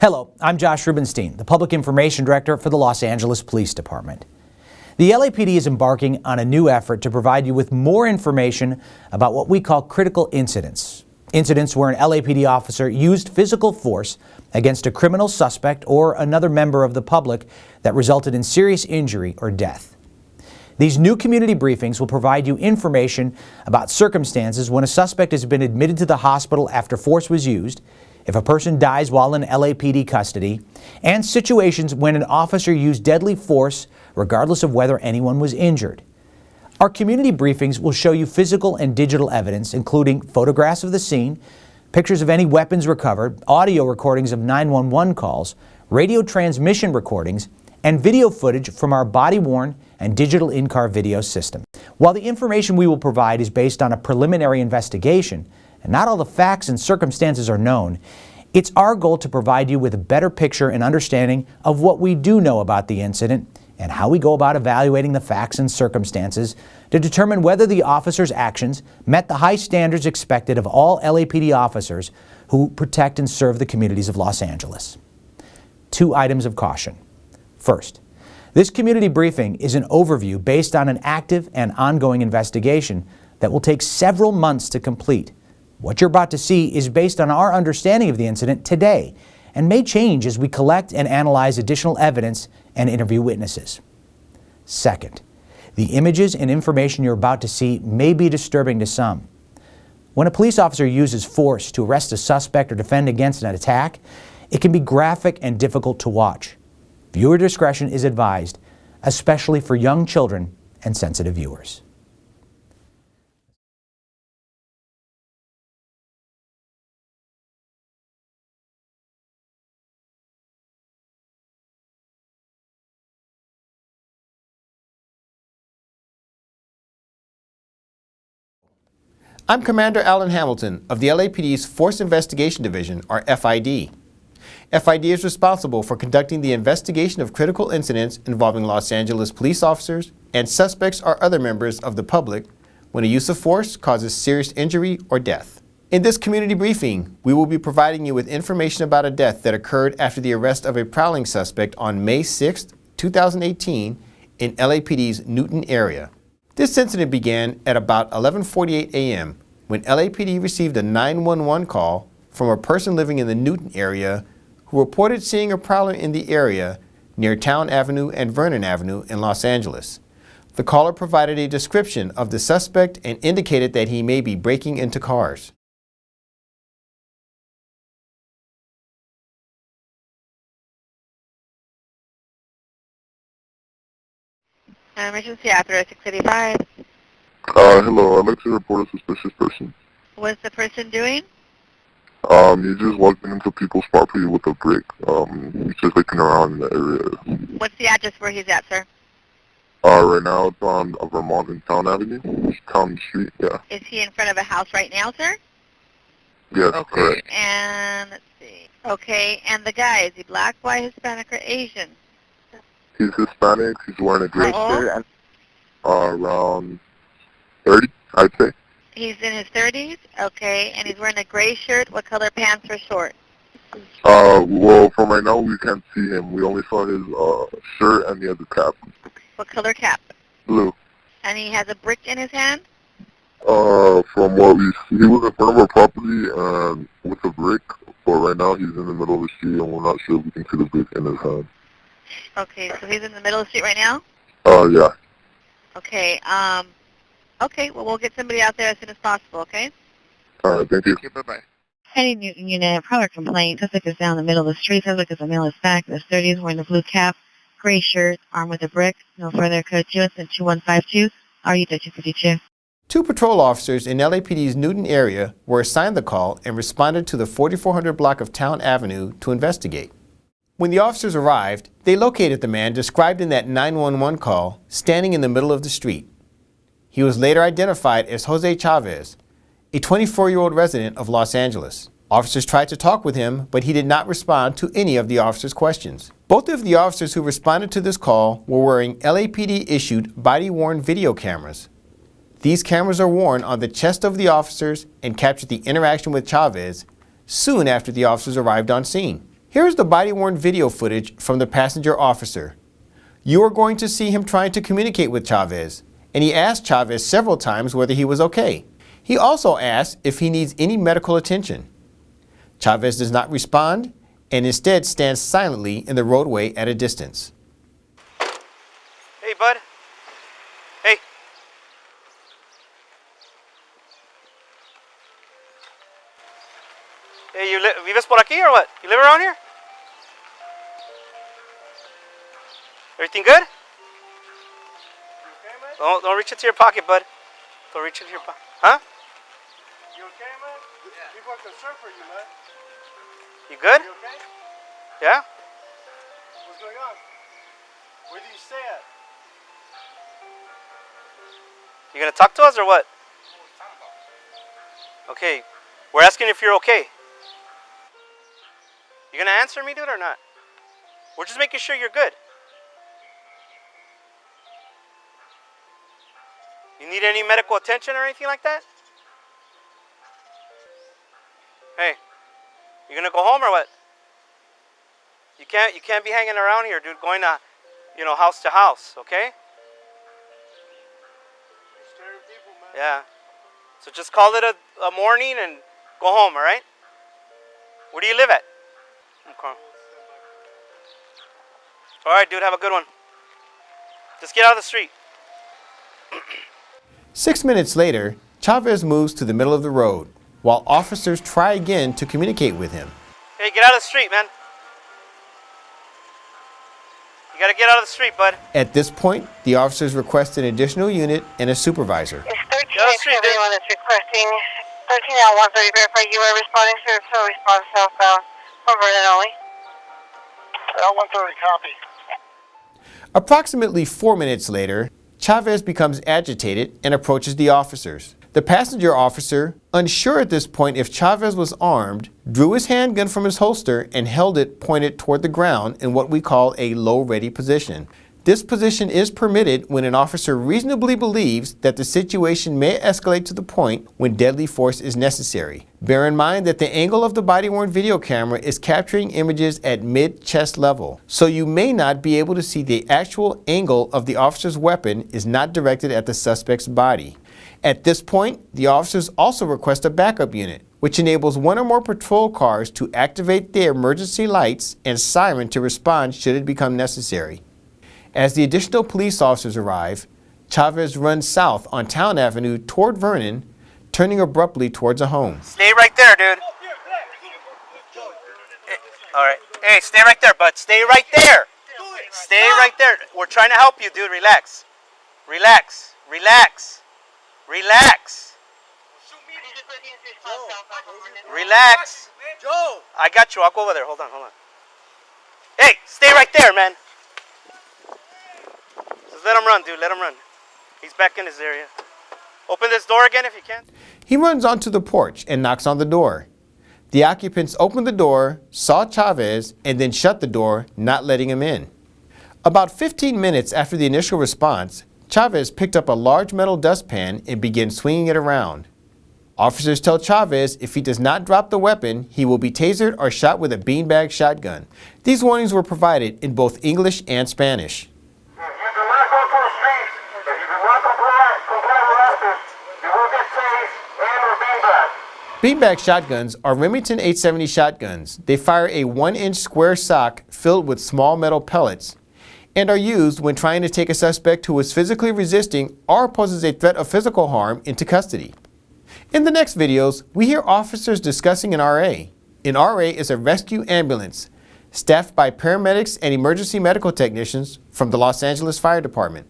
Hello, I'm Josh Rubenstein, the Public Information Director for the Los Angeles Police Department. The LAPD is embarking on a new effort to provide you with more information about what we call critical incidents. Incidents where an LAPD officer used physical force against a criminal suspect or another member of the public that resulted in serious injury or death. These new community briefings will provide you information about circumstances when a suspect has been admitted to the hospital after force was used, if a person dies while in LAPD custody, and situations when an officer used deadly force regardless of whether anyone was injured. Our community briefings will show you physical and digital evidence, including photographs of the scene, pictures of any weapons recovered, audio recordings of 911 calls, radio transmission recordings, and video footage from our body-worn and digital in-car video system. While the information we will provide is based on a preliminary investigation, and not all the facts and circumstances are known, it's our goal to provide you with a better picture and understanding of what we do know about the incident and how we go about evaluating the facts and circumstances to determine whether the officer's actions met the high standards expected of all LAPD officers who protect and serve the communities of Los Angeles. 2 items of caution. First, this community briefing is an overview based on an active and ongoing investigation that will take several months to complete. What you're about to see is based on our understanding of the incident today and may change as we collect and analyze additional evidence and interview witnesses. Second, the images and information you're about to see may be disturbing to some. When a police officer uses force to arrest a suspect or defend against an attack, it can be graphic and difficult to watch. Viewer discretion is advised, especially for young children and sensitive viewers. I'm Commander Alan Hamilton of the LAPD's Force Investigation Division, or FID. FID is responsible for conducting the investigation of critical incidents involving Los Angeles police officers and suspects or other members of the public when a use of force causes serious injury or death. In this community briefing, we will be providing you with information about a death that occurred after the arrest of a prowling suspect on May 6, 2018 in LAPD's Newton area. This incident began at about 11:48 a.m. when LAPD received a 911 call from a person living in the Newton area who reported seeing a prowler in the area near Towne Avenue and Vernon Avenue in Los Angeles. The caller provided a description of the suspect and indicated that he may be breaking into cars. Emergency operator 685. Hello, I'd like to report a suspicious person. What's the person doing? He just walked into people's property with a brick. He's just looking around in the area. What's the address where he's at, sir? Right now it's on Vermont and Towne Avenue. Towne Street, yeah. Is he in front of a house right now, sir? Yes, okay, correct. And let's see. Okay, and the guy, is he black, white, Hispanic, or Asian? He's Hispanic. He's wearing a gray shirt. Around 30, I'd say. He's in his 30s? Okay, and he's wearing a gray shirt. What color pants or shorts? Well, from right now we can't see him. We only saw his shirt and he has a cap. What color cap? Blue. And he has a brick in his hand? From what we see, he was in front of our property and with a brick, but right now he's in the middle of the street and we're not sure if we can see the brick in his hand. Okay, so he's in the middle of the street right now? Yeah. Okay, okay, well, we'll get somebody out there as soon as possible, okay? All right, thank you. Okay, bye-bye. Heading Newton Unit, Prowler complaint. Suspect is down the middle of the street. Suspect is a male Hispanic in his 30s, wearing a blue cap, gray shirt, armed with a brick. No further code to us than 2152. RU 252. 2 patrol officers in LAPD's Newton area were assigned the call and responded to the 4400 block of Towne Avenue to investigate. When the officers arrived, they located the man described in that 911 call standing in the middle of the street. He was later identified as Jose Chavez, a 24-year-old resident of Los Angeles. Officers tried to talk with him, but he did not respond to any of the officers' questions. Both of the officers who responded to this call were wearing LAPD-issued body-worn video cameras. These cameras are worn on the chest of the officers and captured the interaction with Chavez soon after the officers arrived on scene. Here is the body-worn video footage from the passenger officer. You are going to see him trying to communicate with Chavez, and he asked Chavez several times whether he was okay. He also asked if he needs any medical attention. Chavez does not respond and instead stands silently in the roadway at a distance. Hey, bud. Hey. Hey, ¿vives por aquí or what? You live around here? Everything good? Don't reach into your pocket, bud. Don't reach into your pocket. Huh? You okay, man? Yeah. People are concerned for you, man. You good? You okay? Yeah? What's going on? Where do you stay at? You gonna talk to us or what? Okay. We're asking if you're okay. You gonna answer me, dude, or not? We're just making sure you're good. You need any medical attention or anything like that? Hey, you gonna go home or what? You can't be hanging around here, dude, going to, house to house, okay? You're scaring people, man. Yeah. So just call it a morning and go home, all right? Where do you live at? Okay. All right, dude, have a good one. Just get out of the street. 6 minutes later, Chavez moves to the middle of the road, while officers try again to communicate with him. Hey, get out of the street, man. You gotta get out of the street, bud. At this point, the officers request an additional unit and a supervisor. It's Get out of the street, dude. 13 that's requesting 13 out 130 verify you are responding to so response southbound from Vernon only. L130, copy. Approximately 4 minutes later, Chavez becomes agitated and approaches the officers. The passenger officer, unsure at this point if Chavez was armed, drew his handgun from his holster and held it pointed toward the ground in what we call a low-ready position. This position is permitted when an officer reasonably believes that the situation may escalate to the point when deadly force is necessary. Bear in mind that the angle of the body-worn video camera is capturing images at mid-chest level, so you may not be able to see the actual angle of the officer's weapon is not directed at the suspect's body. At this point, the officers also request a backup unit, which enables one or more patrol cars to activate their emergency lights and siren to respond should it become necessary. As the additional police officers arrive, Chavez runs south on Towne Avenue toward Vernon, turning abruptly towards a home. Stay right there, dude. All right. Hey, stay right there, bud. Stay right there. Stay right there. We're trying to help you, dude. Relax. Relax. Relax. Relax. Relax. I got you. I'll go over there. Hold on. Hey, stay right there, man. Just let him run, dude. Let him run. He's back in his area. Open this door again if you can. He runs onto the porch and knocks on the door. The occupants opened the door, saw Chavez, and then shut the door, not letting him in. About 15 minutes after the initial response, Chavez picked up a large metal dustpan and began swinging it around. Officers tell Chavez if he does not drop the weapon, he will be tasered or shot with a beanbag shotgun. These warnings were provided in both English and Spanish. You do not go to the streets. If you do not comply with us, you will get tased and or beanbag. Beanbag shotguns are Remington 870 shotguns. They fire a 1-inch square sock filled with small metal pellets and are used when trying to take a suspect who is physically resisting or poses a threat of physical harm into custody. In the next videos, we hear officers discussing an RA. An RA is a rescue ambulance staffed by paramedics and emergency medical technicians from the Los Angeles Fire Department.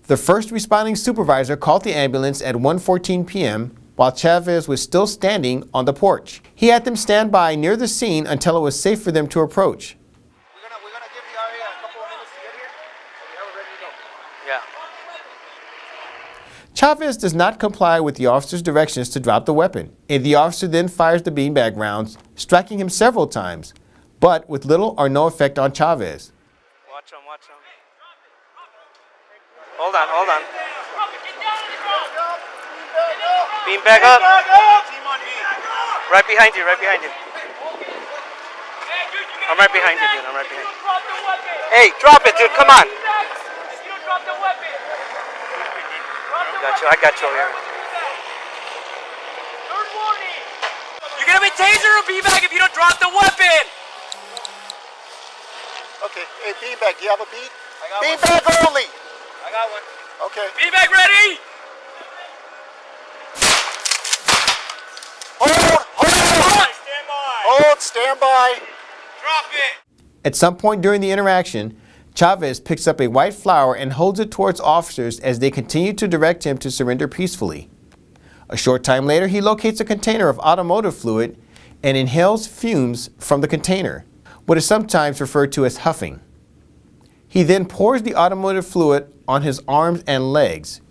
The first responding supervisor called the ambulance at 1:14 p.m. while Chavez was still standing on the porch. He had them stand by near the scene until it was safe for them to approach. We're gonna give the RA a couple of minutes to get here, so we have it ready to go. Yeah. Chavez does not comply with the officer's directions to drop the weapon, and the officer then fires the beanbag rounds, striking him several times, but with little or no effect on Chavez. Watch him. Hold on. Beanbag up. Right behind you. I'm right behind you, dude. I'm right behind you. Hey, drop it, dude. Come on. I got you over here. You're gonna be taser or beanbag if you don't drop the weapon! Okay, hey, beanbag, do you have a beat? I got Beanbag only! I got one. Okay. Beanbag ready! Hold, stand by. Drop it! At some point during the interaction, Chavez picks up a white flower and holds it towards officers as they continue to direct him to surrender peacefully. A short time later, he locates a container of automotive fluid and inhales fumes from the container, what is sometimes referred to as huffing. He then pours the automotive fluid on his arms and legs,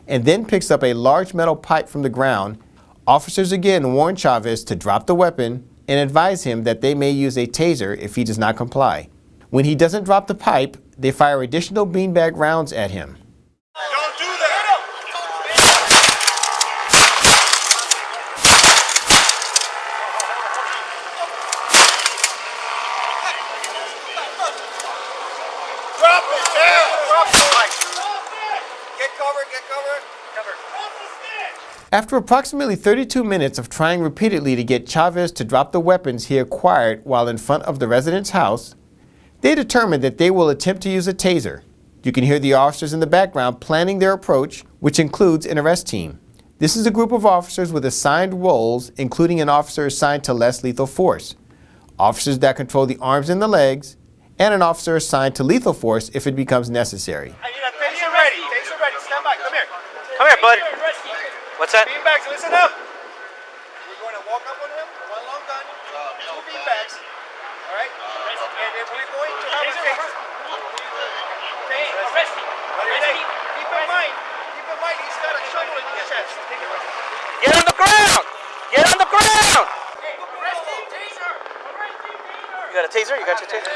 and then picks up a large metal pipe from the ground. Officers again warn Chavez to drop the weapon and advise him that they may use a taser if he does not comply. When he doesn't drop the pipe, they fire additional beanbag rounds at him. Don't do that! Drop it, yeah! Drop it! Get covered, get covered. Cover. After approximately 32 minutes of trying repeatedly to get Chavez to drop the weapons he acquired while in front of the resident's house, they determined that they will attempt to use a taser. You can hear the officers in the background planning their approach, which includes an arrest team. This is a group of officers with assigned roles, including an officer assigned to less lethal force, officers that control the arms and the legs, and an officer assigned to lethal force if it becomes necessary. I need a taser ready. Taser ready. Stand by. Come here. Come here, bud. What's that? Beanbags, listen up. We're going to walk up on him, one long gun, two beanbags. All right? And if we're going to have a taser. Arrest him. Keep in mind, he's got a shovel in his chest. Get on the ground! Get on the ground! Hey, arrest him, taser. Arrest him, taser. You got a taser? You got your taser?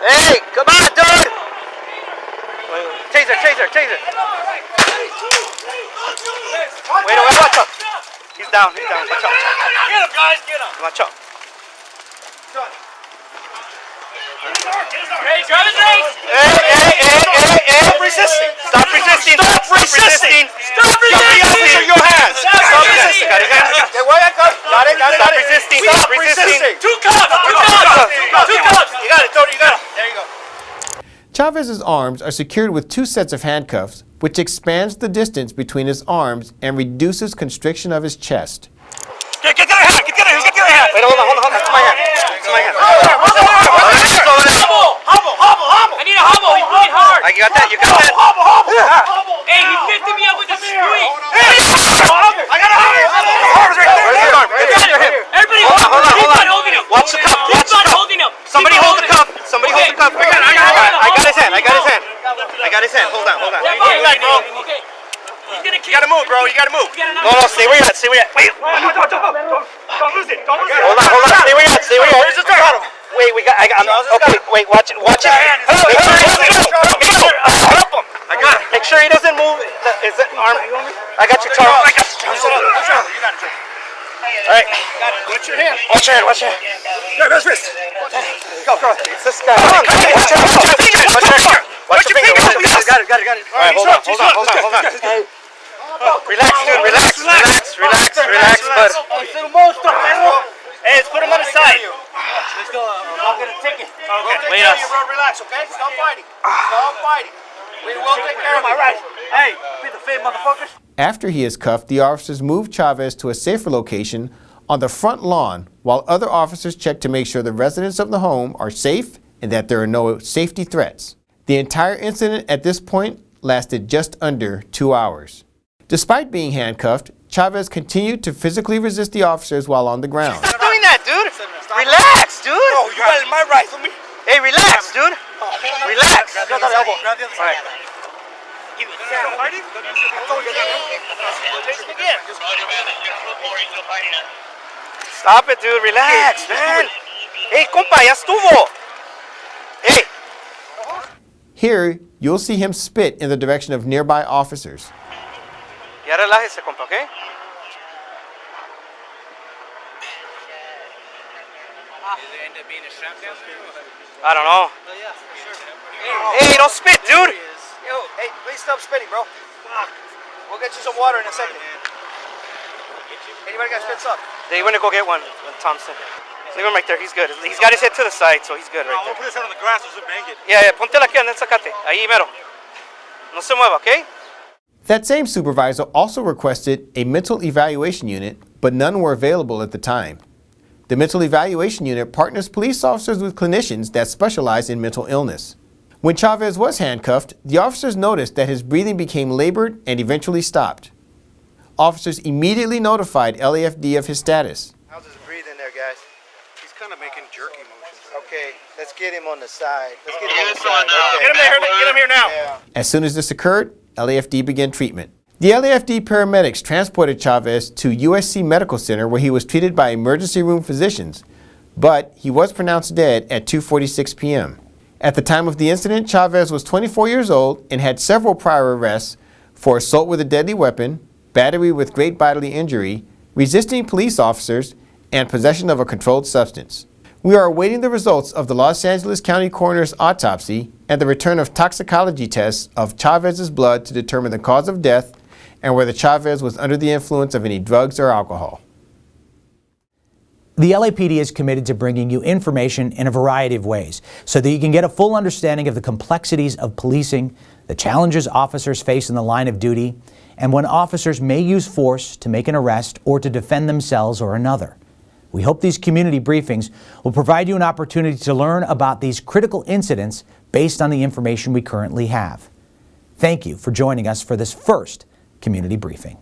Hey, come on, dude! Wait, taser, taser, taser! Wait, watch out! He's down, he's down. Watch out. Get him, guys, get him. Watch out. Hey, Chavez! Hey! Stop resisting! Stop resisting! Stop resisting! Stop resisting! Your hands! Stop resisting! Got it, got it. Stop resisting! Stop resisting! Two cups! Two cups! You got it, Tony, you got it. There you go. Chavez's arms are secured with two sets of handcuffs, which expands the distance between his arms and reduces constriction of his chest. Get the other hand! Get the other hand! Wait, hold on. It's my hand. Hobble! I need a hobble. He's really hard. You got that? Hobble! Hey, he's lifting me up with the street. I got a hobble! Where's his arm? Everybody holding him. Watch the cup. Holding him. Somebody hold the cup. I got his hand. Hold on. Okay. He's gonna kick. You gotta move, bro. You gotta move. No, stay where you're at. Wait. Don't lose it. Hold on. Stay where you're at. Where's the turtle? Wait, okay, wait, watch it. Help him. I got it. Make sure he doesn't move. Is it arm? I got your Charles. You got it. All right. Watch your hand. Watch your hand. Grab his wrist. Go. It's this guy. Come on. Watch your finger. Got it. All right, hold on. Hey. Relax, dude. Relax, bud. Hey, let's put him on the side. Let's go. I'm gonna take it. Okay. Wait us. Relax, okay? Stop fighting. We will take care of it. Hey, be the fake motherfuckers. After he is cuffed, the officers move Chavez to a safer location on the front lawn while other officers check to make sure the residents of the home are safe and that there are no safety threats. The entire incident at this point lasted just under 2 hours. Despite being handcuffed, Chavez continued to physically resist the officers while on the ground. Stop doing that, dude. Relax, dude. No, you got my rifle. Hey, relax, dude. Relax. Grab that elbow. Grab the other side. All right. Stop it, dude. Relax, man. Hey, compa, ya estuvo. Hey. Here, you'll see him spit in the direction of nearby officers. Ya relájese, compa, ¿ok? I don't know. Hey, don't spit, dude. Yo, hey, please stop spitting, bro. We'll get you some water in a second. Anybody got spits up? They went to go get one, Thompson. Leave him right there, he's good. He's got his head to the side, so he's good right there. Put his head on the grass or bang it. Yeah, póntela aquí, anda, sacate. Ahí mero. No se mueva, okay? That same supervisor also requested a mental evaluation unit, but none were available at the time. The mental evaluation unit partners police officers with clinicians that specialize in mental illness. When Chavez was handcuffed, the officers noticed that his breathing became labored and eventually stopped. Officers immediately notified LAFD of his status. How's his breathing there, guys? He's kind of making jerky motions. Okay, let's get him on the side. Let's get him on the side. Get him here now. Yeah. As soon as this occurred, LAFD began treatment. The LAFD paramedics transported Chavez to USC Medical Center where he was treated by emergency room physicians, but he was pronounced dead at 2:46 p.m. At the time of the incident, Chavez was 24 years old and had several prior arrests for assault with a deadly weapon, battery with great bodily injury, resisting police officers, and possession of a controlled substance. We are awaiting the results of the Los Angeles County Coroner's autopsy and the return of toxicology tests of Chavez's blood to determine the cause of death and whether Chavez was under the influence of any drugs or alcohol. The LAPD is committed to bringing you information in a variety of ways so that you can get a full understanding of the complexities of policing, the challenges officers face in the line of duty, and when officers may use force to make an arrest or to defend themselves or another. We hope these community briefings will provide you an opportunity to learn about these critical incidents based on the information we currently have. Thank you for joining us for this first community briefing.